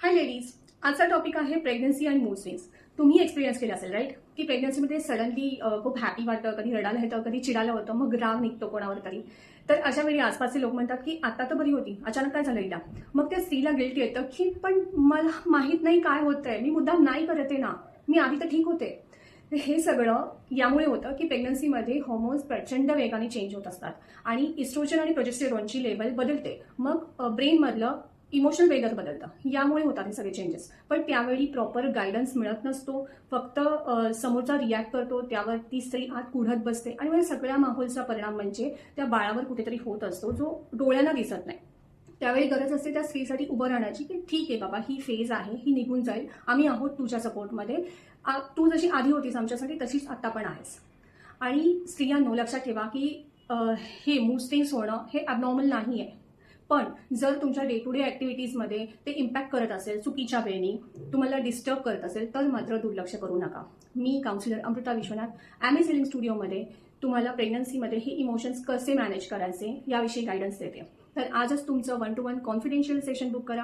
हाय ladies, आजचा topic आहे pregnancy आणि मूड स्विंग्स. तुम्ही एक्सपिरियन्स केलं असेल राईट, की प्रेग्नन्सीमध्ये सडनली खूप हॅपी वाटतं, कधी रडायला येतं, कधी चिडायला होतं, मग राग निघतो कोणावर तरी. तर अशा वेळी आसपासचे लोक म्हणतात की आता तर बरी होती, अचानक काय झालं हिला. मग त्या स्त्रीला गिल्ट येतं की पण मला माहित नाही काय होतंय, मी मुद्दाम नाही करते ना, मी आधी तर ठीक होते. तर हे सगळं यामुळे होतं की प्रेग्नन्सीमध्ये हॉर्मोन्स प्रचंड वेगाने चेंज होत असतात आणि इस्ट्रोजन आणि प्रोजेस्टेरॉनची लेवल बदलते. मग ब्रेनमधलं इमोशनल वेगच बदलतं. यामुळे होतात हे सगळे चेंजेस. पण त्यावेळी प्रॉपर गायडन्स मिळत नसतो. फक्त समोरचा रिॲक्ट करतो, त्यावर ती स्त्री आत कुढत बसते आणि या सगळ्या माहोलचा परिणाम म्हणजे त्या बाळावर कुठेतरी होत असतो, जो डोळ्यांना दिसत नाही. त्यावेळी गरज असते त्या स्त्रीसाठी उभं राहण्याची, की ठीक आहे बाबा, ही फेज आहे, ही निघून जाईल, आम्ही आहोत तुझ्या सपोर्टमध्ये. तू जशी आधी होतीस आमच्यासाठी तशीच आता पण आहेस. आणि स्त्रियांनो लक्षात ठेवा की हे मूड स्विंग्स होणं हे ॲबनॉर्मल नाही आहे. पण जर तुमच्या डे टू डे ॲक्टिव्हिटीजमध्ये ते इम्पॅक्ट करत असेल, चुकीच्या वेळी तुम्हाला डिस्टर्ब करत असेल, तर मात्र दुर्लक्ष करू नका. मी counsellor Amruta Vishwanath, Amy selling स्टुडिओमध्ये तुम्हाला प्रेग्नन्सीमध्ये हे इमोशन्स कसे मॅनेज करायचे याविषयी गायडन्स देते. तर आजच तुमचं 1-to-1 कॉन्फिडेन्शियल सेशन बुक करा.